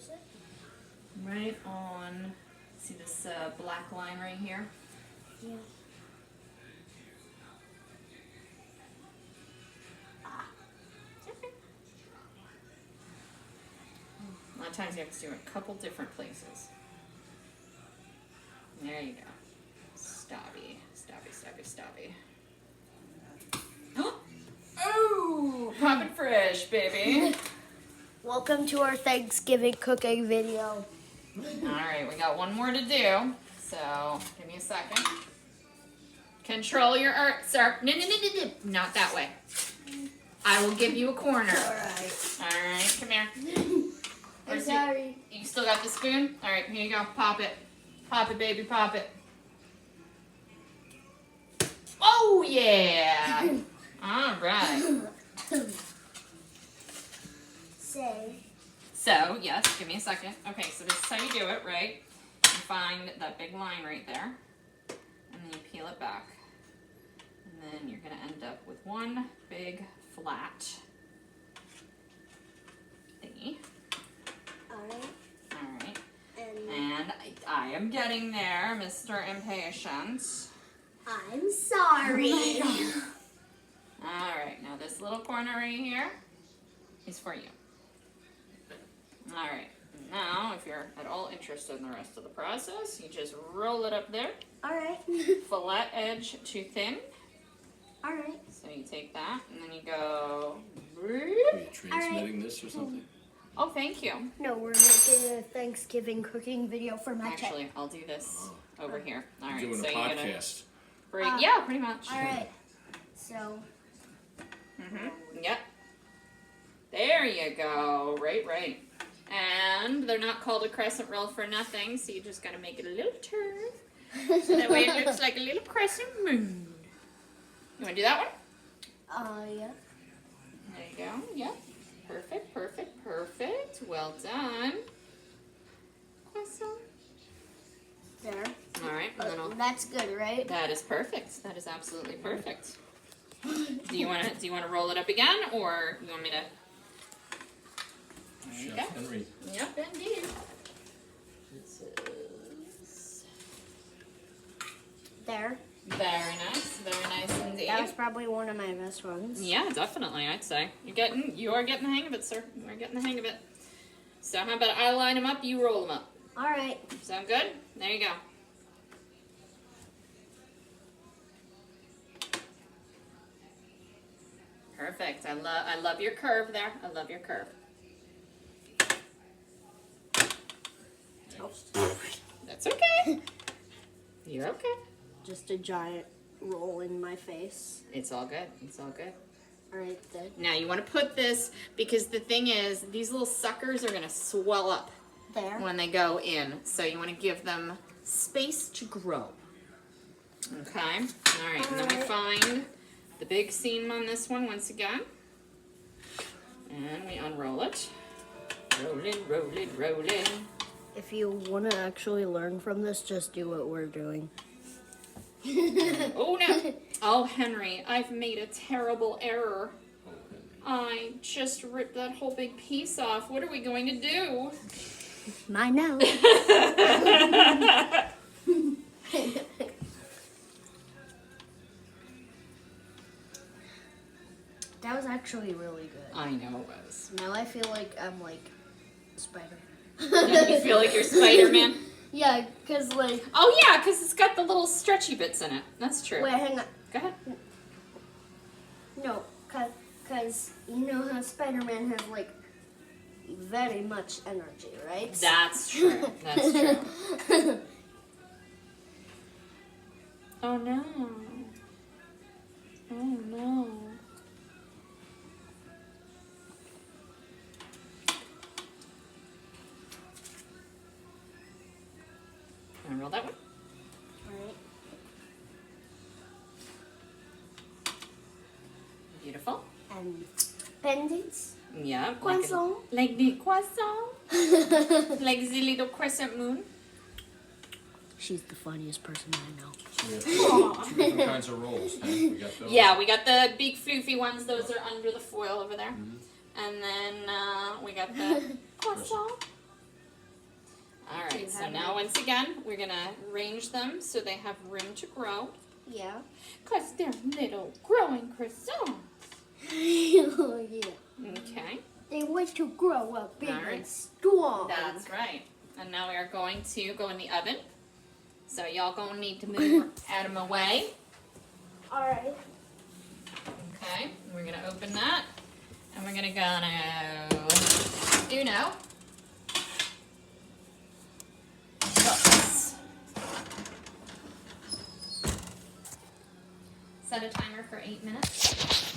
is it? Right on, see this black line right here? Yeah. A lot of times you have to do it a couple different places. There you go. Stabby, stabby, stabby, stabby. Oh, poppin' fresh, baby. Welcome to our Thanksgiving cooking video. Alright, we got one more to do, so give me a second. Control your art, sir. No, not that way. I will give you a corner. Alright. Alright, come here. I'm sorry. You still got the spoon? Alright, here you go. Pop it. Pop it, baby, pop it. Oh, yeah! Alright. Say. So, yes, give me a second. Okay, so this is how you do it, right? You find that big line right there, and then you peel it back. And then you're going to end up with one big flat thingy. Alright. Alright. And And I am getting there, Mr. Impatient. I'm sorry. Alright, now this little corner right here is for you. Alright, now if you're at all interested in the rest of the process, you just roll it up there. Alright. Fillet edge to thin. Alright. So you take that and then you go. Are you transmitting this or something? Oh, thank you. No, we're making a Thanksgiving cooking video for my check. Actually, I'll do this over here. Alright, Doing so a you're gonna podcast. break. Yeah, pretty much. Alright. So. Yep. There you go. Right. And they're not called a crescent roll for nothing, so you just gotta make it a little turn. So that way it looks like a little crescent moon. You wanna do that one? Yeah. There you go. Yep. Perfect. Well done. Croissant. There. Alright, and then I'll... That's good, right? That is perfect. That is absolutely perfect. Do you wanna roll it up again, or you want me to? There you go. Chef Henry. Yep, indeed. This is There. very nice indeed. That was probably one of my best ones. Yeah, definitely, I'd say. You are getting the hang of it, sir. You are getting the hang of it. So how about I line them up, you roll them up. Alright. Sound good? There you go. Perfect. I love your curve there. I love your curve. That's okay. You're okay. Just a giant roll in my face. It's all good. It's all good. Alright, then. Now you want to put this, because the thing is, these little suckers are going to swell up There. when they go in. So you want to give them space to grow. Okay? Alright, and then we find the big seam on this one once again. And we unroll it. Rolling. If you want to actually learn from this, just do what we're doing. Oh no! Oh, Henry, I've made a terrible error. I just ripped that whole big piece off. What are we going to do? Mine now. That was actually really good. I know it was. Now I feel like I'm like Spider-Man. You feel like you're Spider-Man? Yeah, because like... Oh yeah, because it's got the little stretchy bits in it. That's true. Wait, hang on. Go ahead. No, because you know how Spider-Man has like very much energy, right? That's true. That's true. Oh no. Oh no. Roll that one. Alright. Beautiful. And pendants. Yeah. Croissant. Like the croissant. Like the little crescent moon. She's the funniest person I know. So we have two different kinds of rolls. Huh? We got those. Yeah, we got the big floofy ones. Those are under the foil over there. And then we got the croissant. All right, so now once again, we're gonna arrange them so they have room to grow. Yeah. Because they're little growing croissants. Oh, yeah. Okay. They want to grow up big All right. and strong. That's right. And now we are going to go in the oven. So y'all gonna need to move Adam away. All right. Okay, and we're gonna open that. And we're gonna go, set a timer for 8 minutes.